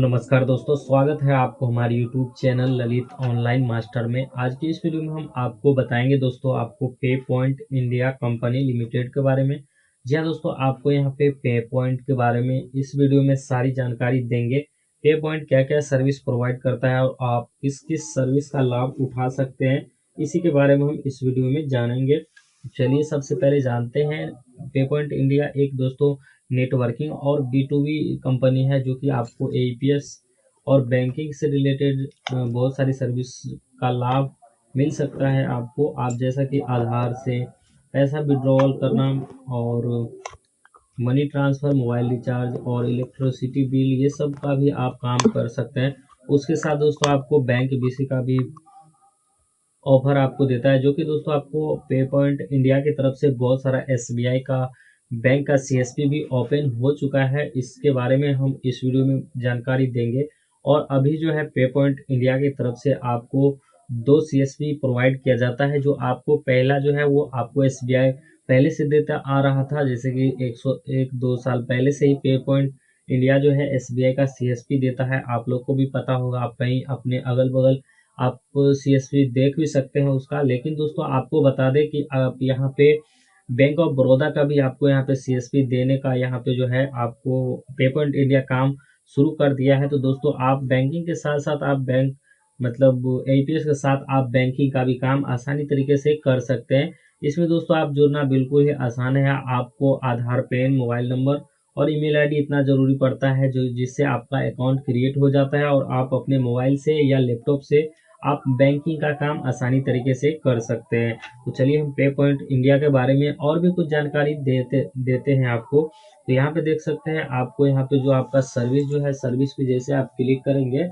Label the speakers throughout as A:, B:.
A: नमस्कार दोस्तों, स्वागत है आपको हमारे YouTube channel Lalit online master में। आज की इस वीडियो में हम आपको बताएंगे दोस्तों आपको पे पॉइंट इंडिया कंपनी लिमिटेड के बारे में। जी हाँ दोस्तों, आपको यहाँ पे पॉइंट के बारे में इस वीडियो में सारी जानकारी देंगे। पे पॉइंट क्या क्या सर्विस प्रोवाइड करता है और आप किस किस सर्विस का लाभ उठा सकते हैं, इसी के बारे में हम इस वीडियो में जानेंगे। चलिए सबसे पहले जानते हैं। पे पॉइंट इंडिया एक दोस्तों नेटवर्किंग और B2B कंपनी है जो कि आपको APS और बैंकिंग से रिलेटेड बहुत सारी सर्विस का लाभ मिल सकता है आपको। आप जैसा कि आधार से पैसा विड्रॉल करना और मनी ट्रांसफ़र, मोबाइल रिचार्ज और इलेक्ट्रिसिटी बिल, ये सब का भी आप काम कर सकते हैं। उसके साथ दोस्तों आपको बैंक BC का भी ऑफर आपको देता है, जो कि दोस्तों आपको पे पॉइंट इंडिया की तरफ से बहुत सारा SBI का बैंक का CSP भी ओपन हो चुका है। इसके बारे में हम इस वीडियो में जानकारी देंगे। और अभी जो है पे पॉइंट इंडिया की तरफ से आपको 2 CSP प्रोवाइड किया जाता है। जो आपको पहला जो है वो आपको SBI पहले से देता आ रहा था, जैसे कि 101-2 साल पहले से ही पे पॉइंट इंडिया जो है SBI का CSP देता है। आप लोग को भी पता होगा, आप कहीं अपने अगल बगल आप CSP देख भी सकते हैं उसका। लेकिन दोस्तों आपको बता दें कि आप यहाँ पे बैंक ऑफ बड़ौदा का भी आपको यहाँ पे CSP देने का यहाँ पे जो है आपको पे पॉइंट इंडिया काम शुरू कर दिया है। तो दोस्तों आप बैंकिंग के साथ साथ आप बैंक मतलब APS के साथ आप बैंकिंग का भी काम आसानी तरीके से कर सकते हैं। इसमें दोस्तों आप जुड़ना बिल्कुल ही आसान है। आपको आधार, पैन, मोबाइल नंबर और ईमेल ID इतना ज़रूरी पड़ता है जो जिससे आपका अकाउंट क्रिएट हो जाता है और आप अपने मोबाइल से या लैपटॉप से आप बैंकिंग का काम आसानी तरीके से कर सकते हैं। तो चलिए हम पे पॉइंट इंडिया के बारे में और भी कुछ जानकारी देते हैं आपको। तो यहाँ पे देख सकते हैं, आपको यहाँ पे जो आपका सर्विस जो है, सर्विस पे जैसे आप क्लिक करेंगे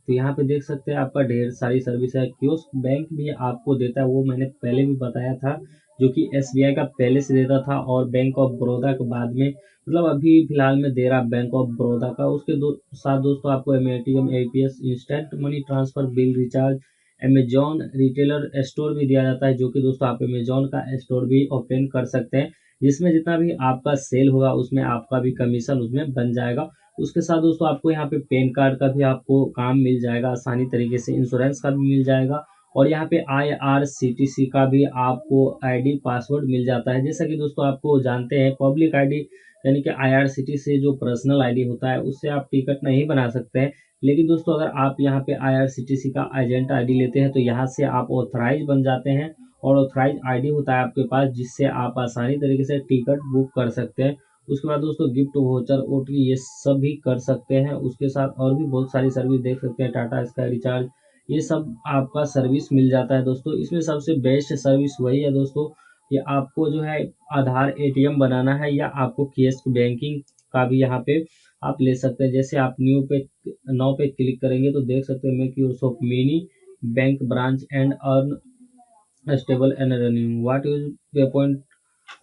A: तो यहाँ पे देख सकते हैं आपका ढेर सारी सर्विस है। कियोस्क बैंक भी आपको देता है, वो मैंने पहले भी बताया था, जो कि SBI का पहले से देता था और बैंक ऑफ बड़ौदा के बाद में मतलब अभी फिलहाल में दे रहा बैंक ऑफ बड़ौदा का। उसके साथ दोस्तों आपको ATM, APS, instant money transfer, bill recharge, Amazon retailer store भी दिया जाता है, जो कि दोस्तों आप अमेजॉन का स्टोर भी ओपन कर सकते हैं, जिसमें जितना भी आपका सेल होगा उसमें आपका भी कमीशन उसमें बन जाएगा। उसके साथ दोस्तों आपको यहाँ पे पैन कार्ड का भी आपको काम मिल जाएगा आसानी तरीके से, इंश्योरेंस का भी मिल जाएगा और यहाँ पे IRCTC का भी आपको ID पासवर्ड मिल जाता है। जैसा कि दोस्तों आपको जानते हैं, पब्लिक ID यानी कि IRCTC से जो पर्सनल ID होता है उससे आप टिकट नहीं बना सकते हैं। लेकिन दोस्तों अगर आप यहाँ पे IRCTC का एजेंट ID लेते हैं तो यहाँ से आप ऑथराइज बन जाते हैं और ऑथराइज ID होता है आपके पास, जिससे आप आसानी तरीके से टिकट बुक कर सकते हैं। उसके बाद दोस्तों गिफ्ट वाउचर, OT ये सब भी कर सकते हैं। उसके साथ और भी बहुत सारी सर्विस देख सकते हैं, टाटा स्काई रिचार्ज, ये सब आपका सर्विस मिल जाता है दोस्तों। इसमें सबसे बेस्ट सर्विस वही है दोस्तों कि आपको जो है आधार ATM बनाना है या आपको कियोस्क बैंकिंग का भी यहाँ पे आप ले सकते हैं। जैसे आप नाउ पे क्लिक करेंगे तो देख सकते हैं, make use mini bank branch and earn stable and running what is पे पॉइंट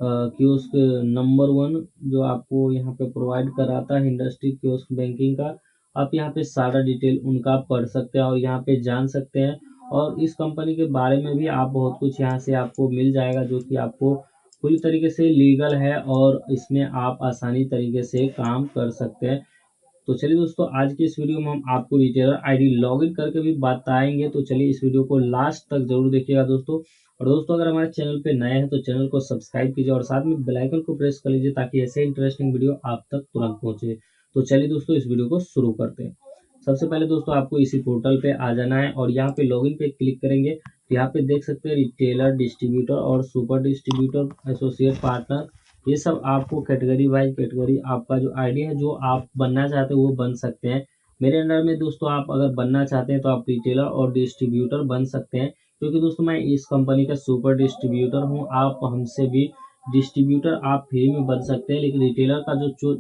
A: कियोस्क नंबर 1, जो आपको यहाँ पे प्रोवाइड कराता है इंडस्ट्री कियोस्क बैंकिंग का। आप यहाँ पे सारा डिटेल उनका पढ़ सकते हैं और यहाँ पे जान सकते हैं। और इस कंपनी के बारे में भी आप बहुत कुछ यहाँ से आपको मिल जाएगा, जो कि आपको पूरी तरीके से लीगल है और इसमें आप आसानी तरीके से काम कर सकते हैं। तो चलिए दोस्तों, आज की इस वीडियो में हम आपको रिटेलर ID लॉगिन करके भी बताएंगे। तो चलिए इस वीडियो को लास्ट तक जरूर देखिएगा दोस्तों। और दोस्तों अगर हमारे चैनल पे नए हैं तो चैनल को सब्सक्राइब कीजिए और साथ में बेल आइकन को प्रेस कर लीजिए, ताकि ऐसे इंटरेस्टिंग वीडियो आप तक तुरंत पहुंचे। तो चलिए दोस्तों इस वीडियो को शुरू करते हैं। सबसे पहले दोस्तों आपको इसी पोर्टल पे आ जाना है और यहाँ पे लॉगिन पे क्लिक करेंगे तो यहाँ पे देख सकते हैं रिटेलर, डिस्ट्रीब्यूटर और सुपर डिस्ट्रीब्यूटर, एसोसिएट पार्टनर, ये सब आपको कैटेगरी वाइज कैटेगरी आपका जो ID है जो आप बनना चाहते हैं वो बन सकते हैं। मेरे अंडर में दोस्तों आप अगर बनना चाहते हैं तो आप रिटेलर और डिस्ट्रीब्यूटर बन सकते हैं, क्योंकि दोस्तों मैं इस कंपनी का सुपर डिस्ट्रीब्यूटर हूँ। आप हमसे भी डिस्ट्रीब्यूटर आप फ्री में बन सकते हैं, लेकिन रिटेलर का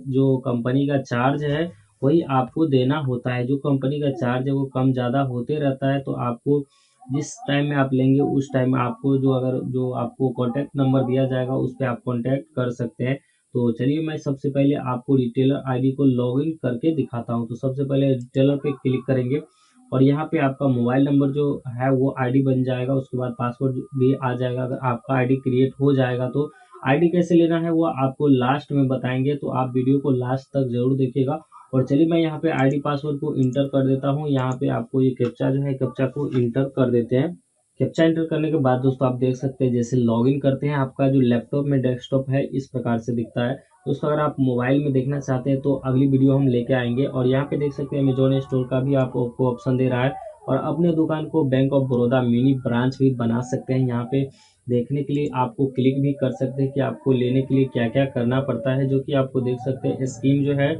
A: जो कंपनी का चार्ज है वही आपको देना होता है। जो कंपनी का चार्ज है वो कम ज़्यादा होते रहता है, तो आपको जिस टाइम में आप लेंगे उस टाइम में आपको जो आपको कॉन्टैक्ट नंबर दिया जाएगा उस पर आप कॉन्टैक्ट कर सकते हैं। तो चलिए मैं सबसे पहले आपको रिटेलर ID को लॉगिन करके दिखाता हूँ। तो सबसे पहले रिटेलर पे क्लिक करेंगे और यहाँ पे आपका मोबाइल नंबर जो है वो ID बन जाएगा। उसके बाद पासवर्ड भी आ जाएगा। अगर आपका ID क्रिएट हो जाएगा तो ID कैसे लेना है वो आपको लास्ट में बताएंगे, तो आप वीडियो को लास्ट तक जरूर देखिएगा और चलिए मैं यहाँ पे आईडी पासवर्ड को इंटर कर देता हूँ। यहाँ पे आपको ये कैप्चा जो है, कैप्चा को इंटर कर देते हैं। कैप्चा एंटर करने के बाद दोस्तों आप देख सकते हैं जैसे लॉगिन करते हैं, आपका जो लैपटॉप में डेस्कटॉप है इस प्रकार से दिखता है। दोस्तों अगर आप मोबाइल में देखना चाहते हैं तो अगली वीडियो हम लेके आएंगे। और यहाँ पे देख सकते हैं अमेजॉन स्टोर का भी आपको ऑप्शन दे रहा है, और अपने दुकान को bank of Baroda mini branch भी बना सकते हैं। यहाँ पे देखने के लिए आपको क्लिक भी कर सकते हैं कि आपको लेने के लिए क्या क्या करना पड़ता है, जो कि आपको देख सकते हैं स्कीम जो है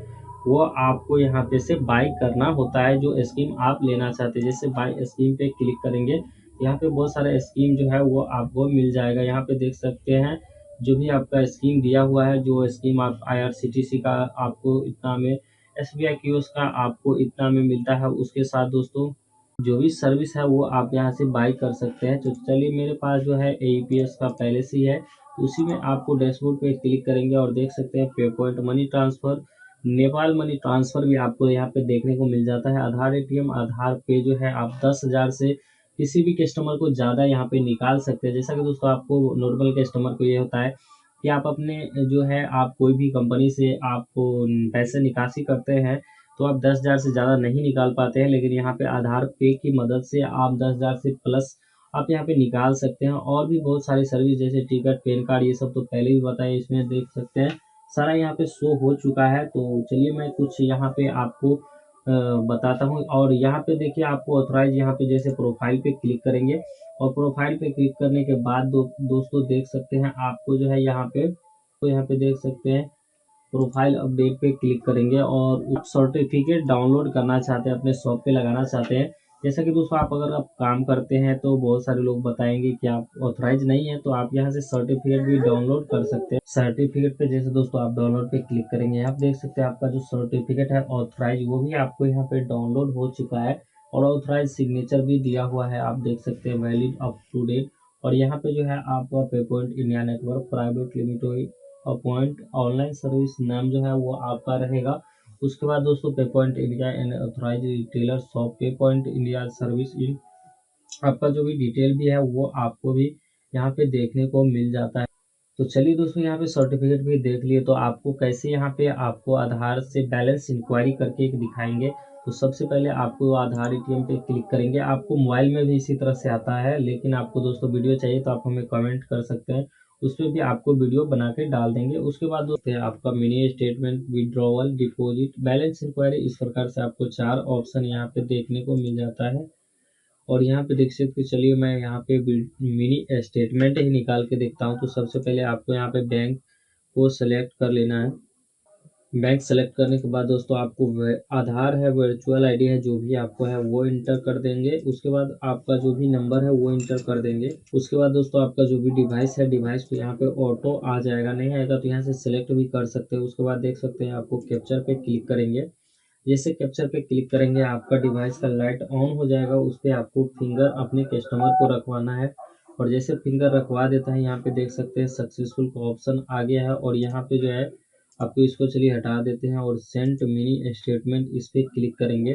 A: वो आपको यहाँ पे से बाई करना होता है, जो स्कीम आप लेना चाहते हैं। जैसे बाई स्कीम पे क्लिक करेंगे, यहाँ पे बहुत सारा स्कीम जो है वो आपको मिल जाएगा। यहाँ पे देख सकते हैं जो भी आपका स्कीम दिया हुआ है, जो स्कीम आप आईआरसीटीसी का आपको इतना में, एसबीआई कियोस्क का आपको इतना में मिलता है। उसके साथ दोस्तों जो भी सर्विस है वो आप यहाँ से बाई कर सकते हैं। तो चलिए मेरे पास जो है एईपीएस का पहले से ही है, उसी में आपको डैशबोर्ड पे क्लिक करेंगे और देख सकते हैं पे point money transfer, Nepal money transfer भी आपको यहाँ पे देखने को मिल जाता है। आधार एटीएम, आधार पे जो है आप 10,000 से किसी भी कस्टमर को ज़्यादा यहाँ पे निकाल सकते हैं। जैसा कि दोस्तों आपको नॉर्मल कस्टमर को ये होता है कि आप अपने जो है आप कोई भी कंपनी से आपको पैसे निकासी करते हैं तो आप 10,000 से ज़्यादा नहीं निकाल पाते हैं, लेकिन यहाँ पे आधार पे की मदद से आप 10,000 से प्लस आप यहाँ पे निकाल सकते हैं। और भी बहुत सारी सर्विस जैसे टिकट, पैन कार्ड, ये सब तो पहले भी बताया, इसमें देख सकते हैं सारा यहाँ पे शो हो चुका है। तो चलिए मैं कुछ यहाँ पे आपको बताता हूँ। और यहाँ पे देखिए आपको ऑथराइज, यहाँ पे जैसे प्रोफाइल पे क्लिक करेंगे और प्रोफाइल पे क्लिक करने के बाद दोस्तों देख सकते हैं आपको जो है यहाँ पे, तो यहाँ पे देख सकते हैं प्रोफाइल अपडेट पे क्लिक करेंगे और उस सर्टिफिकेट डाउनलोड करना चाहते हैं, अपने शॉप पे लगाना चाहते हैं। जैसा कि दोस्तों आप अगर आप काम करते हैं तो बहुत सारे लोग बताएंगे कि आप ऑथराइज नहीं है, तो आप यहाँ से सर्टिफिकेट भी डाउनलोड कर सकते हैं। सर्टिफिकेट पे जैसे दोस्तों आप डाउनलोड पे क्लिक करेंगे, आप देख सकते हैं आपका जो सर्टिफिकेट है ऑथराइज वो भी आपको यहाँ पे डाउनलोड हो चुका है, और ऑथराइज सिग्नेचर भी दिया हुआ है, आप देख सकते हैं वैलिड अप टू डेट। और यहाँ पे जो है आपका Pay Point India Network Private Limited appoint online service नाम जो है वो आपका रहेगा। उसके बाद दोस्तों Pay Point India and authorise retailer shop, Pay Point India service in, आपका जो भी डिटेल भी है वो आपको भी यहाँ पे देखने को मिल जाता है। तो चलिए दोस्तों यहाँ पे सर्टिफिकेट भी देख लिए, तो आपको कैसे यहाँ पे आपको आधार से बैलेंस इंक्वायरी करके एक दिखाएंगे। तो सबसे पहले आपको आधार एटीएम पे क्लिक करेंगे, आपको मोबाइल में भी इसी तरह से आता है, लेकिन आपको दोस्तों वीडियो चाहिए तो आप हमें कमेंट कर सकते हैं, उस पर भी आपको वीडियो बना के डाल देंगे। उसके बाद दोस्तों आपका mini statement, withdrawal, deposit, balance enquiry, इस प्रकार से आपको 4 ऑप्शन यहाँ पे देखने को मिल जाता है। और यहाँ पे देख सकते, चलिए मैं यहाँ पे मिनी स्टेटमेंट ही निकाल के देखता हूँ। तो सबसे पहले आपको यहाँ पे बैंक को सेलेक्ट कर लेना है। बैंक सेलेक्ट करने के बाद दोस्तों आपको आधार है, वर्चुअल आईडी है, जो भी आपको है वो इंटर कर देंगे। उसके बाद आपका जो भी नंबर है वो इंटर कर देंगे। उसके बाद दोस्तों आपका जो भी डिवाइस है, डिवाइस पे यहाँ पे ऑटो आ जाएगा, नहीं आएगा तो यहाँ से सिलेक्ट भी कर सकते हैं। उसके बाद देख सकते हैं आपको कैप्चर पे क्लिक करेंगे, जैसे कैप्चर पे क्लिक करेंगे आपका डिवाइस का लाइट ऑन हो जाएगा, उस पर आपको फिंगर अपने कस्टमर को रखवाना है। और जैसे फिंगर रखवा देता है, यहाँ पे देख सकते हैं सक्सेसफुल का ऑप्शन आ गया है। और यहाँ पे जो है आपको इसको चलिए हटा देते हैं और सेंड मिनी स्टेटमेंट इस पर क्लिक करेंगे।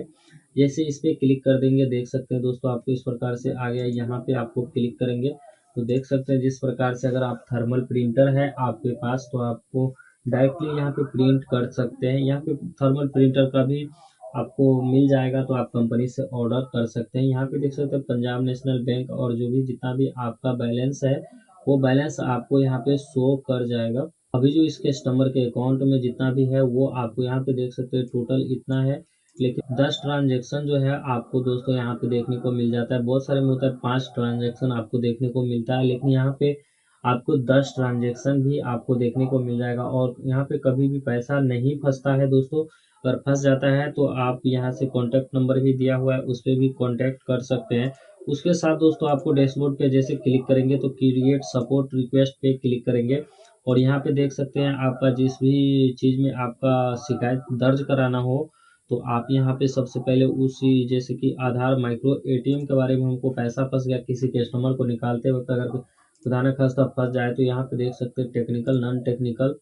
A: जैसे इस पर क्लिक कर देंगे, देख सकते हैं दोस्तों आपको इस प्रकार से आ गया। यहाँ पे आपको क्लिक करेंगे तो देख सकते हैं जिस प्रकार से, अगर आप थर्मल प्रिंटर है आपके पास तो आपको डायरेक्टली यहाँ पे प्रिंट कर सकते हैं। यहाँ पे थर्मल प्रिंटर का भी आपको मिल जाएगा, तो आप कंपनी से ऑर्डर कर सकते हैं। यहाँ पे देख सकते हैं पंजाब नेशनल बैंक, और जो भी जितना भी आपका बैलेंस है वो बैलेंस आपको यहाँ पे शो कर जाएगा। अभी जो इस कस्टमर के अकाउंट में जितना भी है वो आपको यहाँ पे देख सकते हैं टोटल इतना है, लेकिन 10 ट्रांजेक्शन जो है आपको दोस्तों यहाँ पे देखने को मिल जाता है। बहुत सारे में होता है 5 ट्रांजेक्शन आपको देखने को मिलता है, लेकिन यहाँ पे आपको 10 ट्रांजेक्शन भी आपको देखने को मिल जाएगा। और यहाँ पे कभी भी पैसा नहीं फंसता है दोस्तों, अगर फंस जाता है तो आप यहाँ से कॉन्टैक्ट नंबर भी दिया हुआ है, उस पर भी कॉन्टैक्ट कर सकते हैं। उसके साथ दोस्तों आपको डैशबोर्ड पे जैसे क्लिक करेंगे तो क्रिएट सपोर्ट रिक्वेस्ट पे क्लिक करेंगे, और यहाँ पे देख सकते हैं आपका जिस भी चीज़ में आपका शिकायत दर्ज कराना हो तो आप यहाँ पे सबसे पहले उसी, जैसे कि आधार माइक्रो एटीएम के बारे में, हमको पैसा फंस गया किसी कस्टमर को निकालते वक्त, अगर खुदा न खास्ता फंस जाए तो यहाँ पे देख सकते हैं टेक्निकल, नॉन टेक्निकल।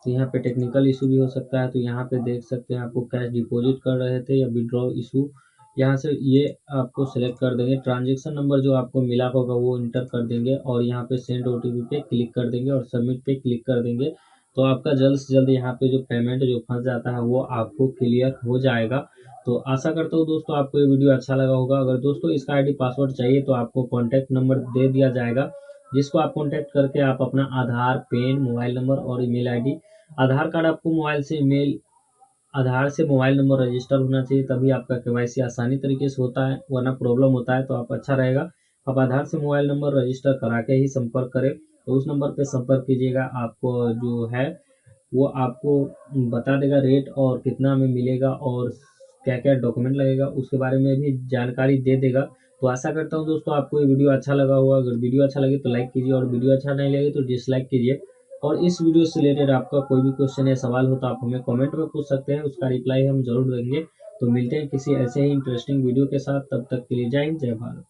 A: तो यहाँ पे टेक्निकल इशू भी हो सकता है, तो यहाँ पे देख सकते हैं आपको कैश डिपॉजिट कर रहे थे या विड्रॉ इशू, यहाँ से ये आपको सेलेक्ट कर देंगे। ट्रांजेक्शन नंबर जो आपको मिला होगा वो इंटर कर देंगे, और यहाँ पे सेंड ओटीपी पे क्लिक कर देंगे और सबमिट पे क्लिक कर देंगे। तो आपका जल्द से जल्द यहाँ पे जो पेमेंट जो फंस जाता है वो आपको क्लियर हो जाएगा। तो आशा करता हूँ दोस्तों आपको ये वीडियो अच्छा लगा होगा। अगर दोस्तों इसका आईडी पासवर्ड चाहिए तो आपको कॉन्टैक्ट नंबर दे दिया जाएगा, जिसको आप कॉन्टैक्ट करके आप अपना आधार, पैन, मोबाइल नंबर और ईमेल आईडी, आधार कार्ड आपको मोबाइल से ईमेल, आधार से मोबाइल नंबर रजिस्टर होना चाहिए, तभी आपका केवाईसी आसानी तरीके से होता है, वरना प्रॉब्लम होता है। तो आप अच्छा रहेगा आप आधार से मोबाइल नंबर रजिस्टर करा के ही संपर्क करें। तो उस नंबर पे संपर्क कीजिएगा, आपको जो है वो आपको बता देगा रेट और कितना में मिलेगा और क्या क्या डॉक्यूमेंट लगेगा उसके बारे में भी जानकारी दे देगा। तो आशा करता हूँ दोस्तों आपको ये वीडियो अच्छा लगा होगा। अगर वीडियो अच्छा लगे तो लाइक कीजिए और वीडियो अच्छा नहीं लगे तो डिसलाइक कीजिए। और इस वीडियो से रिलेटेड आपका कोई भी क्वेश्चन या सवाल हो तो आप हमें कमेंट में पूछ सकते हैं, उसका रिप्लाई हम जरूर देंगे। तो मिलते हैं किसी ऐसे ही इंटरेस्टिंग वीडियो के साथ, तब तक के लिए जय हिंद, जय भारत।